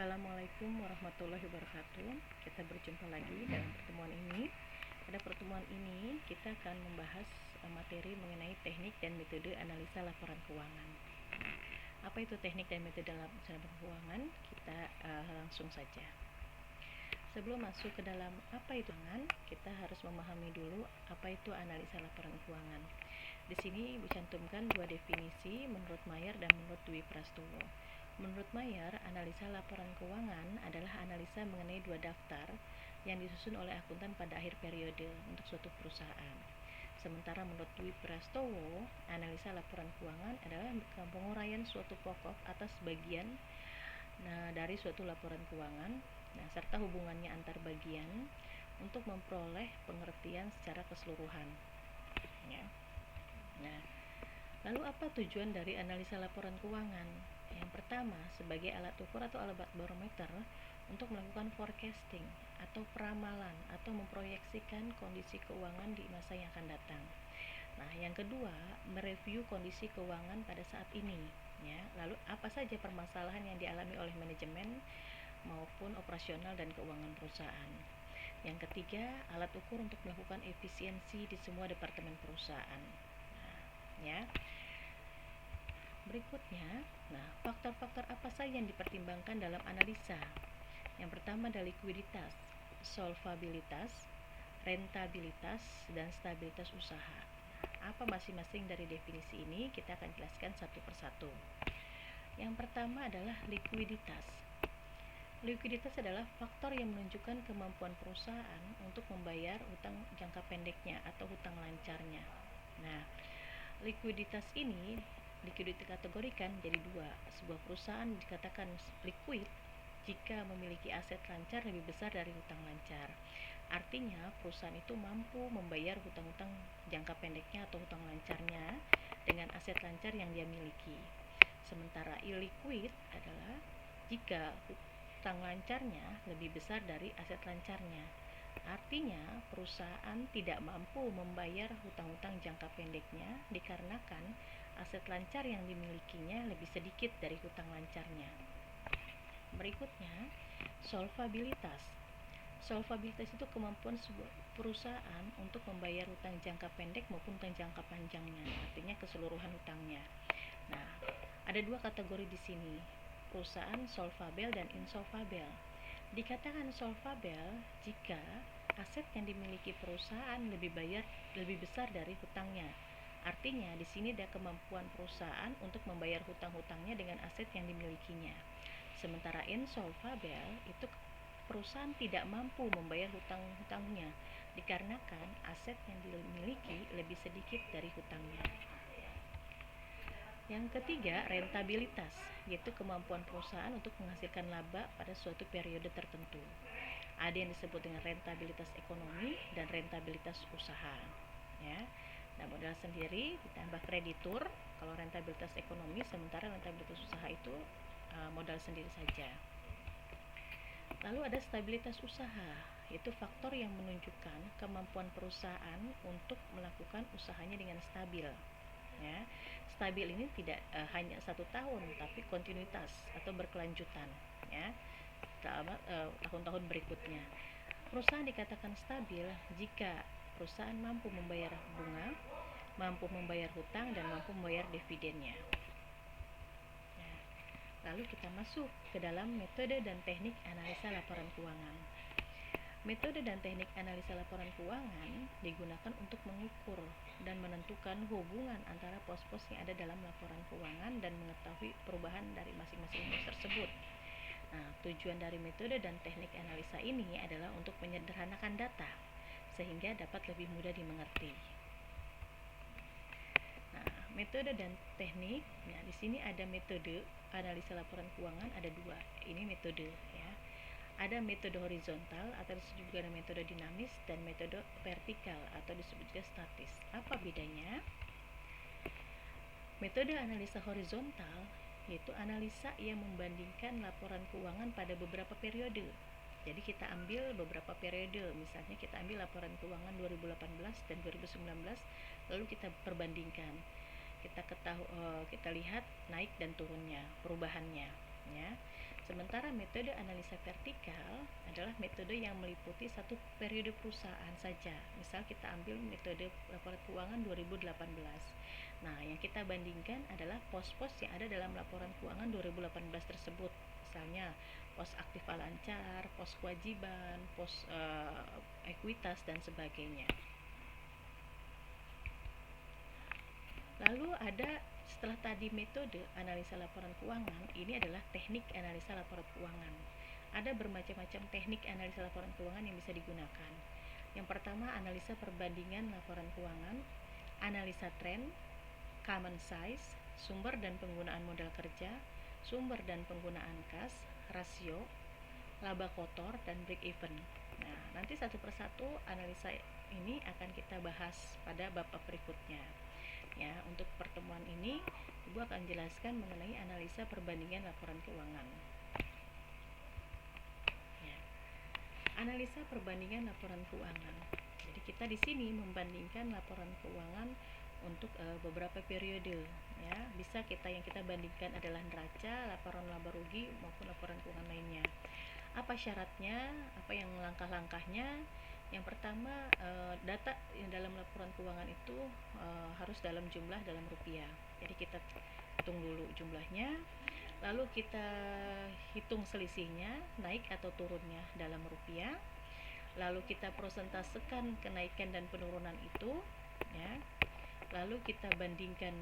Assalamualaikum warahmatullahi wabarakatuh. Kita berjumpa lagi dalam pertemuan ini. Pada pertemuan ini kita akan membahas materi mengenai teknik dan metode analisa laporan keuangan. Apa itu teknik dan metode analisa laporan keuangan? Kita langsung saja. Sebelum masuk ke dalam apa itu keuangan, kita harus memahami dulu apa itu analisa laporan keuangan. Di sini dicantumkan dua definisi menurut Mayer dan menurut Dwi Prastowo. Menurut Mayer, analisa laporan keuangan adalah analisa mengenai dua daftar yang disusun oleh akuntan pada akhir periode untuk suatu perusahaan. Sementara menurut Dwi Prastowo, analisa laporan keuangan adalah penguraian suatu pokok atas bagian dari suatu laporan keuangan, serta hubungannya antar bagian untuk memperoleh pengertian secara keseluruhan. Lalu apa tujuan dari analisa laporan keuangan? Yang pertama, sebagai alat ukur atau alat barometer untuk melakukan forecasting atau peramalan atau memproyeksikan kondisi keuangan di masa yang akan datang. Yang kedua, mereview kondisi keuangan pada saat ini. Lalu apa saja permasalahan yang dialami oleh manajemen maupun operasional dan keuangan perusahaan. Yang ketiga, alat ukur untuk melakukan efisiensi di semua departemen perusahaan. Berikutnya, faktor-faktor apa saja yang dipertimbangkan dalam analisa? Yang pertama adalah likuiditas, solvabilitas, rentabilitas, dan stabilitas usaha. Apa masing-masing dari definisi ini? Kita akan jelaskan satu persatu. Yang pertama adalah likuiditas. Likuiditas adalah faktor yang menunjukkan kemampuan perusahaan untuk membayar hutang jangka pendeknya atau hutang lancarnya. Likuiditas ini dikategorikan jadi dua. Sebuah perusahaan dikatakan liquid jika memiliki aset lancar lebih besar dari hutang lancar. Artinya perusahaan itu mampu membayar hutang-hutang jangka pendeknya atau hutang lancarnya dengan aset lancar yang dia miliki. Sementara illiquid adalah jika hutang lancarnya lebih besar dari aset lancarnya. Artinya perusahaan tidak mampu membayar hutang-hutang jangka pendeknya dikarenakan aset lancar yang dimilikinya lebih sedikit dari hutang lancarnya. Berikutnya, solvabilitas. Solvabilitas itu kemampuan sebuah perusahaan untuk membayar hutang jangka pendek maupun hutang jangka panjangnya, artinya keseluruhan hutangnya. Ada dua kategori di sini, perusahaan solvabel dan insolvabel. Dikatakan solvabel jika aset yang dimiliki perusahaan lebih besar dari hutangnya. Artinya di sini ada kemampuan perusahaan untuk membayar hutang-hutangnya dengan aset yang dimilikinya. Sementara insolvabel itu perusahaan tidak mampu membayar hutang-hutangnya dikarenakan aset yang dimiliki lebih sedikit dari hutangnya. Yang ketiga, rentabilitas, yaitu kemampuan perusahaan untuk menghasilkan laba pada suatu periode tertentu. Ada yang disebut dengan rentabilitas ekonomi dan rentabilitas usaha. Modal sendiri ditambah kreditur kalau rentabilitas ekonomi, sementara rentabilitas usaha itu modal sendiri saja. Lalu ada stabilitas usaha, yaitu faktor yang menunjukkan kemampuan perusahaan untuk melakukan usahanya dengan stabil. Stabil ini tidak hanya 1 tahun, tapi kontinuitas atau berkelanjutan selama tahun-tahun berikutnya. Perusahaan dikatakan stabil jika perusahaan mampu membayar bunga, mampu membayar hutang, dan mampu membayar dividennya. Lalu kita masuk ke dalam metode dan teknik analisa laporan keuangan. Metode dan teknik analisa laporan keuangan digunakan untuk mengukur dan menentukan hubungan antara pos-pos yang ada dalam laporan keuangan dan mengetahui perubahan dari masing-masing pos tersebut. Tujuan dari metode dan teknik analisa ini adalah untuk menyederhanakan data sehingga dapat lebih mudah dimengerti. Metode dan teknik. Di sini ada metode analisa laporan keuangan ada dua. Ini metode Ada metode horizontal atau disebut juga metode dinamis dan metode vertikal atau disebut juga statis. Apa bedanya? Metode analisa horizontal yaitu analisa yang membandingkan laporan keuangan pada beberapa periode. Jadi kita ambil beberapa periode, misalnya kita ambil laporan keuangan 2018 dan 2019, lalu kita perbandingkan. Kita lihat naik dan turunnya, perubahannya. Sementara metode analisa vertikal adalah metode yang meliputi satu periode perusahaan saja. Misal kita ambil metode laporan keuangan 2018. Nah, yang kita bandingkan adalah pos-pos yang ada dalam laporan keuangan 2018 tersebut. Misalnya pos aktiva lancar, pos kewajiban, pos ekuitas dan sebagainya. Lalu ada setelah tadi metode analisa laporan keuangan, ini adalah teknik analisa laporan keuangan. Ada bermacam-macam teknik analisa laporan keuangan yang bisa digunakan. Yang pertama, analisa perbandingan laporan keuangan, analisa tren, common size, sumber dan penggunaan modal kerja, sumber dan penggunaan kas, rasio, laba kotor, dan break even. Nah, nanti satu persatu analisa ini akan kita bahas pada bab berikutnya. Ya, untuk pertemuan ini Ibu akan jelaskan mengenai analisa perbandingan laporan keuangan. Ya. Analisa perbandingan laporan keuangan. Jadi kita di sini membandingkan laporan keuangan untuk beberapa periode. Ya, bisa yang kita bandingkan adalah neraca, laporan laba rugi maupun laporan keuangan lainnya. Apa syaratnya? Apa yang langkah-langkahnya? Yang pertama, data yang dalam laporan keuangan itu harus dalam jumlah dalam rupiah. Jadi kita hitung dulu jumlahnya, lalu kita hitung selisihnya, naik atau turunnya dalam rupiah. Lalu kita prosentasekan kenaikan dan penurunan itu, ya. Lalu kita bandingkan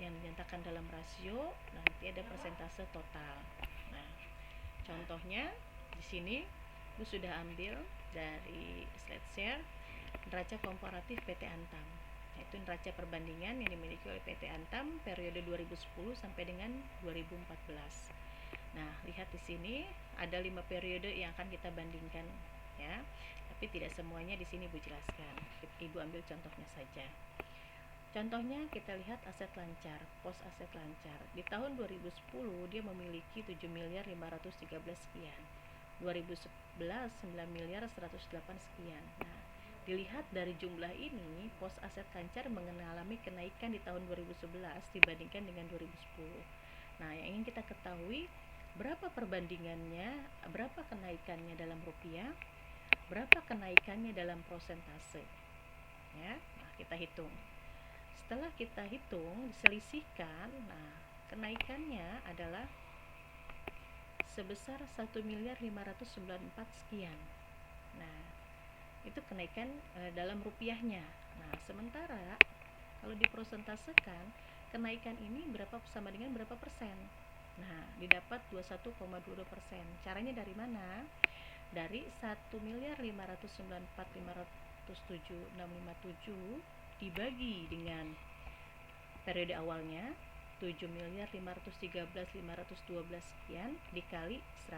yang dinyatakan dalam rasio, nanti ada persentase total. Nah, contohnya di sini Ibu sudah ambil dari slide share neraca komparatif PT Antam, yaitu neraca perbandingan yang dimiliki oleh PT Antam periode 2010 sampai dengan 2014. Nah, lihat di sini ada 5 periode yang akan kita bandingkan, ya. Tapi tidak semuanya di sini Ibu jelaskan. Ibu ambil contohnya saja. Contohnya kita lihat aset lancar, pos aset lancar. Di tahun 2010 dia memiliki 7.513 sekian. 2011 9.108 sekian. Nah, dilihat dari jumlah ini, pos aset lancar mengalami kenaikan di tahun 2011 dibandingkan dengan 2010. Nah, yang ingin kita ketahui berapa perbandingannya, berapa kenaikannya dalam rupiah, berapa kenaikannya dalam prosentase. Ya, nah kita hitung. Setelah kita hitung, diselisihkan, nah kenaikannya adalah sebesar 1.594 sekian. Nah, itu kenaikan dalam rupiahnya. Nah, sementara kalau diprosentasekan, kenaikan ini sama dengan berapa persen? Nah, didapat 21,22%. Caranya dari mana? Dari 1.594.507.657 dibagi dengan periode awalnya 7.513.512 sekian dikali 100%,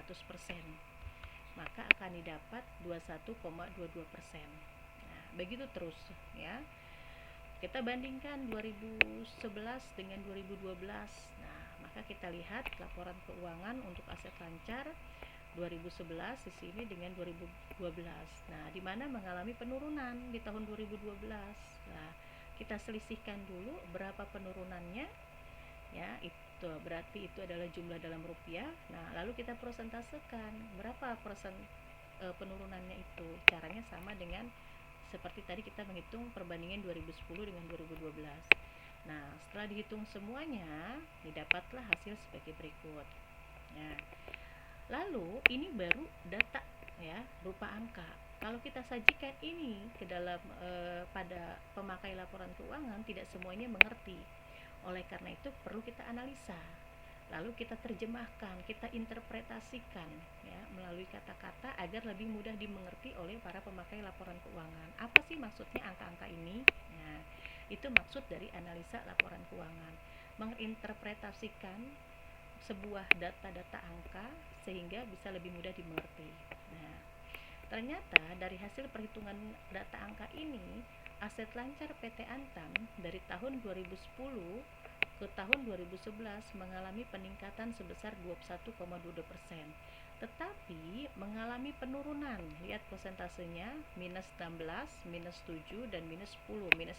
maka akan didapat 21,22%. Nah, begitu terus ya. Kita bandingkan 2011 dengan 2012. Nah, maka kita lihat laporan keuangan untuk aset lancar 2011 di sini dengan 2012. Nah, di mana mengalami penurunan di tahun 2012. Nah, kita selisihkan dulu berapa penurunannya. Ya, itu berarti itu adalah jumlah dalam rupiah. Nah, lalu kita prosentasekan berapa persen penurunannya itu. Caranya sama dengan seperti tadi kita menghitung perbandingan 2010 dengan 2012. Nah, setelah dihitung semuanya, didapatlah hasil sebagai berikut. Nah, lalu ini baru data ya, berupa angka. Kalau kita sajikan ini ke dalam pada pemakai laporan keuangan, tidak semuanya mengerti. Oleh karena itu perlu kita analisa, lalu kita terjemahkan, kita interpretasikan ya melalui kata-kata agar lebih mudah dimengerti oleh para pemakai laporan keuangan. Apa sih maksudnya angka-angka ini? Nah, itu maksud dari analisa laporan keuangan, menginterpretasikan sebuah data-data angka sehingga bisa lebih mudah dimengerti. Nah, ternyata dari hasil perhitungan data angka ini, aset lancar PT Antam dari tahun 2010 ke tahun 2011 mengalami peningkatan sebesar 21,22%, tetapi mengalami penurunan. Lihat persentasenya, minus 16, minus 7, dan minus 10. Minus